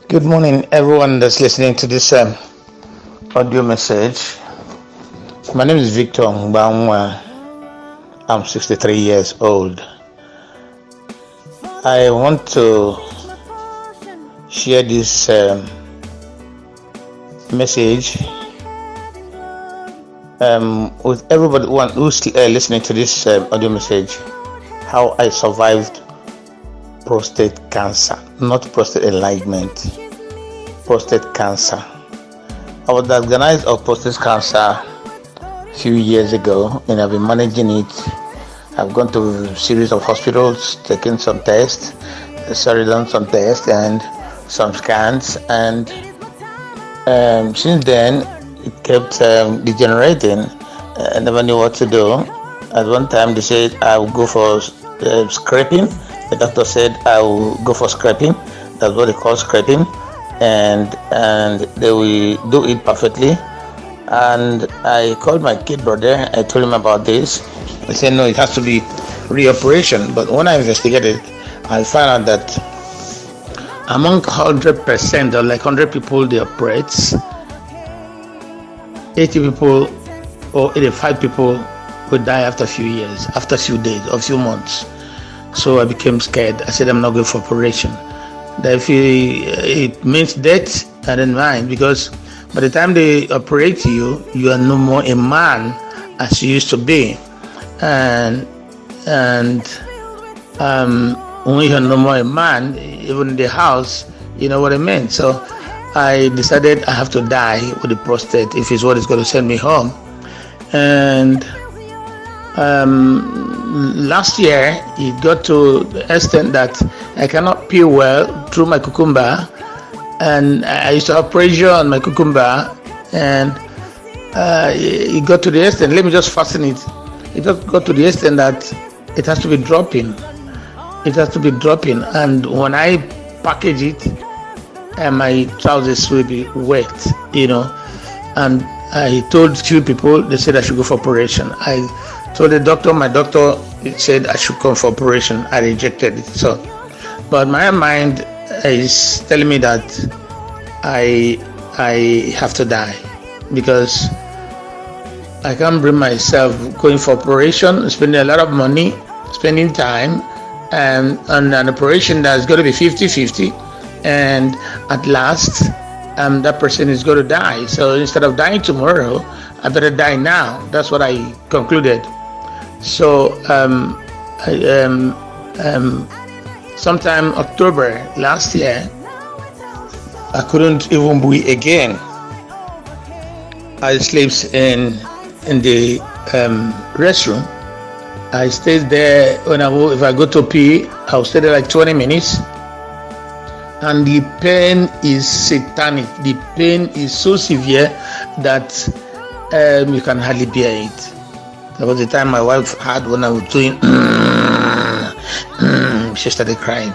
Good morning, everyone that's listening to this audio message. My name is Victor Mbangwa. I'm 63 years old. I want to share this message with everybody who's listening to this audio message. How I survived prostate cancer, not prostate enlargement, prostate cancer. I was diagnosed of prostate cancer a few years ago, and I've been managing it. I've gone to a series of hospitals, taken some tests, done some tests and some scans, and since then it kept degenerating. I never knew what to do. At one time they said I would go for scraping. The doctor said I will go for scraping. That's what they call scraping, and they will do it perfectly. And I called my kid brother. I told him about this. He said no, it has to be reoperation. But when I investigated, I found out that among 100% or like 100 people they operate, 80 people or 85 people will die after a few years, after a few days or a few months. So I became scared. I said I'm not going for operation. That if it means death, I didn't mind, because by the time they operate you, you are no more a man as you used to be, and when you're no more a man, even in the house, you know what I mean. So I decided I have to die with the prostate if it's what is going to send me home. And last year it got to the extent that I cannot pee well through my cucumber, and I used to have pressure on my cucumber, and it got to the extent, let me just fasten it. It just got to the extent that it has to be dropping. It has to be dropping, and when I package it, my trousers will be wet, and I told few people, they said I should go for operation. I told the doctor, my doctor said I should come for operation. I rejected it. So, but my mind is telling me that I have to die, because I can't bring myself going for operation, spending a lot of money, spending time, and on an operation that's going to be 50-50, and at last that person is going to die. So instead of dying tomorrow, I better die now. That's what I concluded. So sometime October last year, I couldn't even breathe again. I slept in the restroom. I stayed there. If I go to pee, I'll stay there like 20 minutes. And the pain is satanic. The pain is so severe that you can hardly bear it. That was the time my wife had when I was doing. She started crying.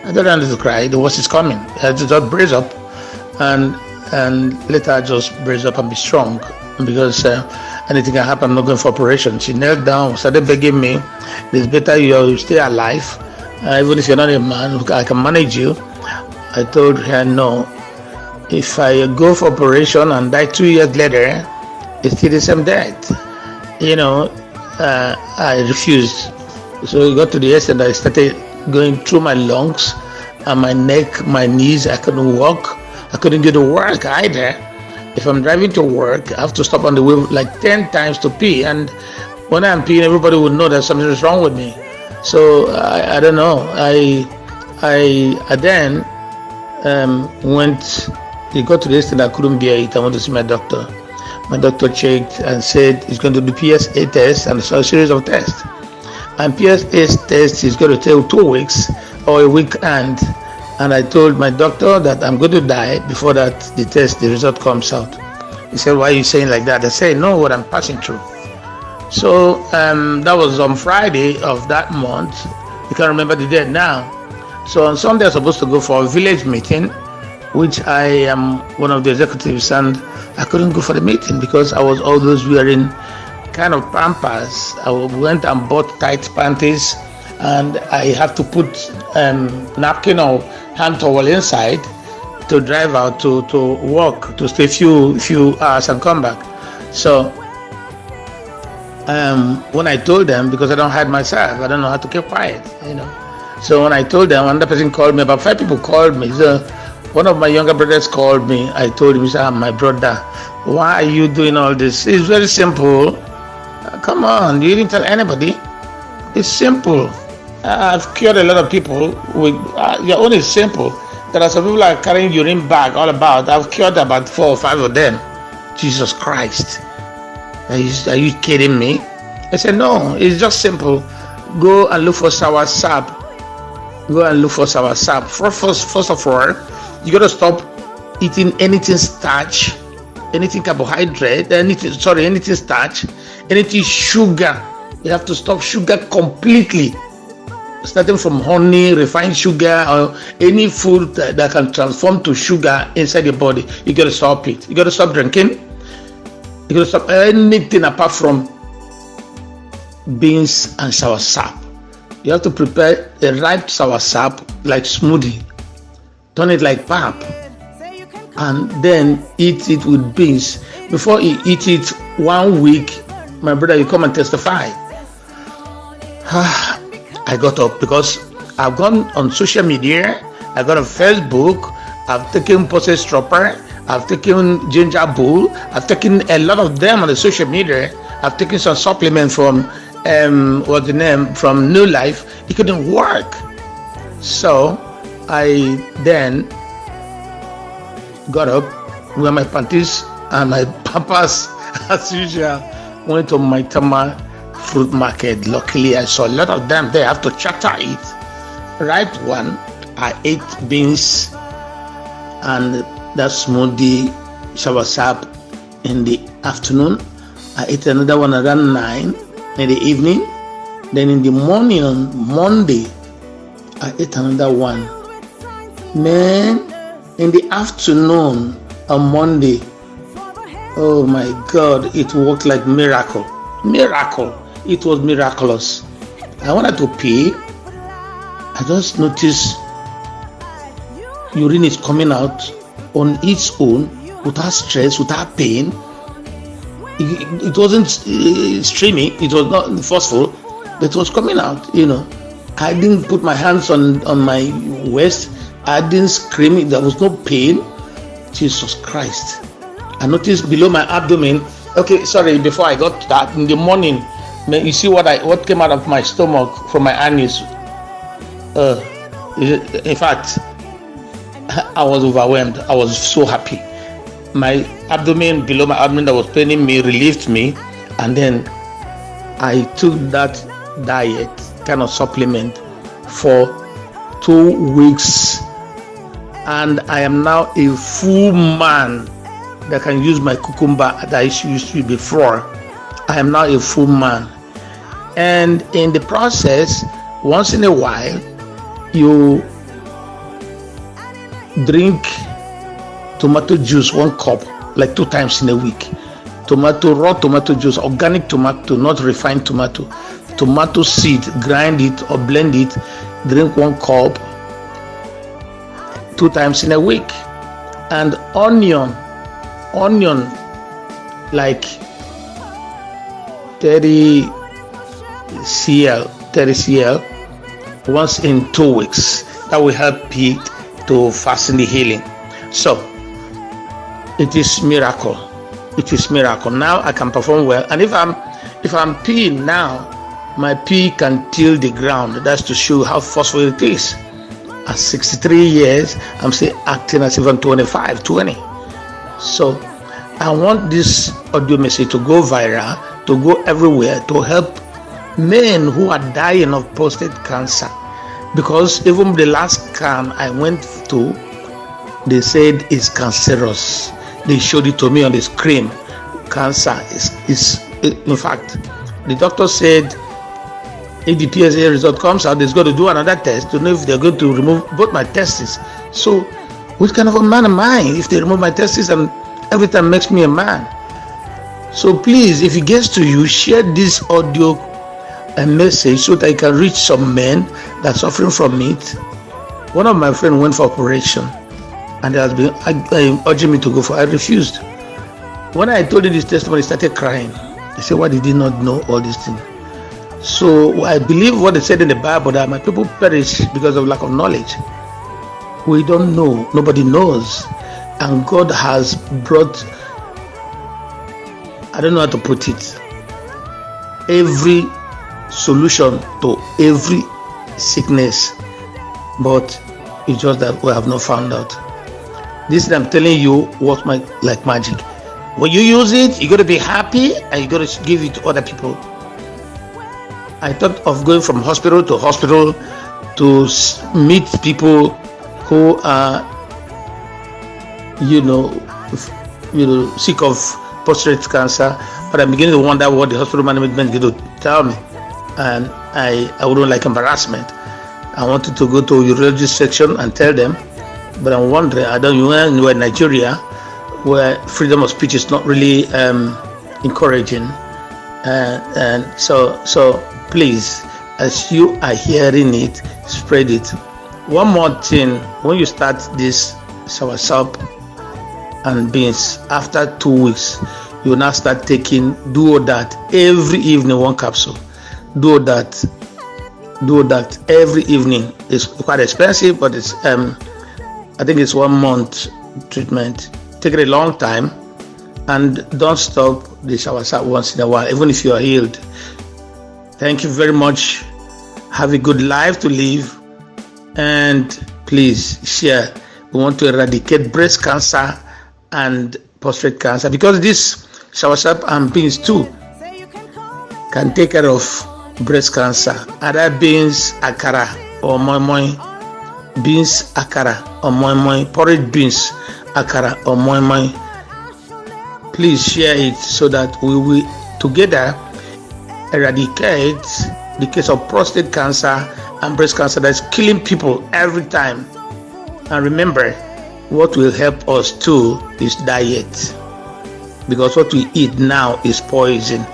I don't want to cry. The worst is coming. I had to just brace up, and later I just brace up and be strong, because anything can happen. I'm not going for operation. She knelt down, started begging me, "It's better you stay alive. Even if you're not a man, I can manage you." I told her no. If I go for operation and die 2 years later, it's still the same death. I refused. So it got to the extent that I started going through my lungs and my neck, my knees. I couldn't walk. I couldn't get to work either. If I'm driving to work, I have to stop on the way like 10 times to pee. And when I'm peeing, everybody would know that something is wrong with me. So I don't know. I then it got to the extent I couldn't bear it. I went to see my doctor. My doctor checked and said he's going to do PSA test and a series of tests. And PSA test is going to take 2 weeks or a week, and I told my doctor that I'm going to die before the result comes out. He said, "Why are you saying like that?" I said, "No, what I'm passing through." So that was on Friday of that month. You can't remember the date now. So on Sunday I was supposed to go for a village meeting, which I am one of the executives, and I couldn't go for the meeting because I was always wearing kind of pampers. I went and bought tight panties, and I have to put napkin or hand towel inside to drive out to walk, to stay few hours and come back. So when I told them, because I don't hide myself, I don't know how to keep quiet, So when I told them, another person called me, about 5 people called me. So one of my younger brothers called me. I told him, he said, my brother, why are you doing all this? It's very simple. Come on, you didn't tell anybody. It's simple. I've cured a lot of people with your own is simple. There are some people that are carrying urine bag all about. I've cured about 4 or 5 of them. Jesus Christ. Are you kidding me? I said, no, it's just simple. Go and look for sour sap. Go and look for sour sap. First of all, you got to stop eating anything starch, anything carbohydrate, anything starch, anything sugar. You have to stop sugar completely. Starting from honey, refined sugar, or any food that can transform to sugar inside your body. You got to stop it. You got to stop drinking. You got to stop anything apart from beans and sour sap. You have to prepare a ripe sour sap like smoothie. Turn it like pap. And then eat it with beans. Before you eat it 1 week, my brother, you come and testify. I got up because I've gone on social media. I got on Facebook. I've taken Prostate Stropper. I've taken Ginger Bull. I've taken a lot of them on the social media. I've taken some supplement from from New Life. It couldn't work. So I then got up, wear my panties and my pampers as usual. Went to my Tama fruit market. Luckily, I saw a lot of them there. I have to charter it. Right one, I ate beans and that smoothie sour sap in the afternoon. I ate another one around 9 in the evening. Then in the morning on Monday, I ate another one. Man, in the afternoon on Monday, oh my God, it worked like miracle. It was miraculous. I wanted to pee. I just noticed urine is coming out on its own, without stress, without pain. It wasn't streaming, it was not forceful, but it was coming out, I didn't put my hands on my waist. I didn't scream. There was no pain. Jesus Christ. I noticed below my abdomen. Okay, sorry, before I got to that, in the morning, you see what came out of my stomach from my anus. In fact, I was overwhelmed. I was so happy. My abdomen, below my abdomen that was paining me, relieved me, and then I took that diet kind of supplement for 2 weeks, and I am now a full man that can use my cucumber that I used to before. I am now a full man, and in the process, once in a while, you drink tomato juice 1 cup, like 2 times in a week. Raw tomato juice, organic tomato, not refined tomato seed, grind it or blend it, drink 1 cup 2 times in a week. And onion like 30 cl once in 2 weeks. That will help you to fasten the healing. So it is miracle. Now I can perform well, and if I'm peeing now, my pee can till the ground. That's to show how forceful it is. At 63 years, I'm still acting as if I'm 25, 20. So I want this audio message to go viral, to go everywhere, to help men who are dying of prostate cancer. Because even the last scan I went to, they said it's cancerous. They showed it to me on the screen. Cancer is in fact, the doctor said if the PSA result comes out, they're going to do another test to know if they're going to remove both my testes. So what kind of a man am I if they remove my testes and every time makes me a man? So please, if it gets to you, share this audio and message so that I can reach some men that are suffering from it. One of my friends went for operation. and they has been urging me to go for. I refused. When I told him this testimony, he started crying. He said, "Why did he not know all these things?" So I believe what they said in the Bible, that my people perish because of lack of knowledge. We don't know. Nobody knows. And God has brought, I don't know how to put it, every solution to every sickness. But it's just that we have not found out. This I'm telling you works like magic. When you use it, you got to be happy and you got to give it to other people. I thought of going from hospital to hospital to meet people who are, sick of prostate cancer, but I'm beginning to wonder what the hospital management is going to tell me, and I wouldn't like embarrassment. I wanted to go to urology section and tell them, but I'm wondering, I don't know anywhere in Nigeria where freedom of speech is not really encouraging, and so please, as you are hearing it, spread it. One more thing, when you start this soursop and beans, after 2 weeks, you will now start taking do that every evening, one capsule. Do that every evening. It's quite expensive, but it's I think it's 1 month treatment. Take it a long time, and don't stop the soursop once in a while, even if you are healed. Thank you very much. Have a good life to live, and please share. We want to eradicate breast cancer and prostate cancer, because this soursop and beans too can take care of breast cancer. Other beans akara or moi moi, beans akara or moi moi, porridge beans akara or moi moi. Please share it so that we will together eradicate the case of prostate cancer and breast cancer that's killing people every time. And remember, what will help us too is diet, because what we eat now is poison.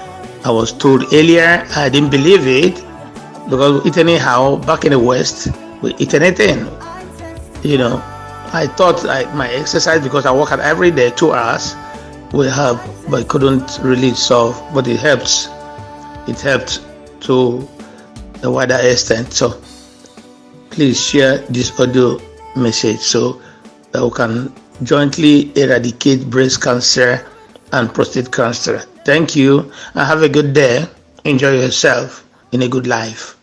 I was told earlier, I didn't believe it, because we eat anyhow. Back in the West, we eat anything. I thought my exercise, because I work out every day 2 hours, will help, but it couldn't really solve. But it helps. It helped to a wider extent. So please share this audio message so that we can jointly eradicate breast cancer and prostate cancer. Thank you, and have a good day. Enjoy yourself in a good life.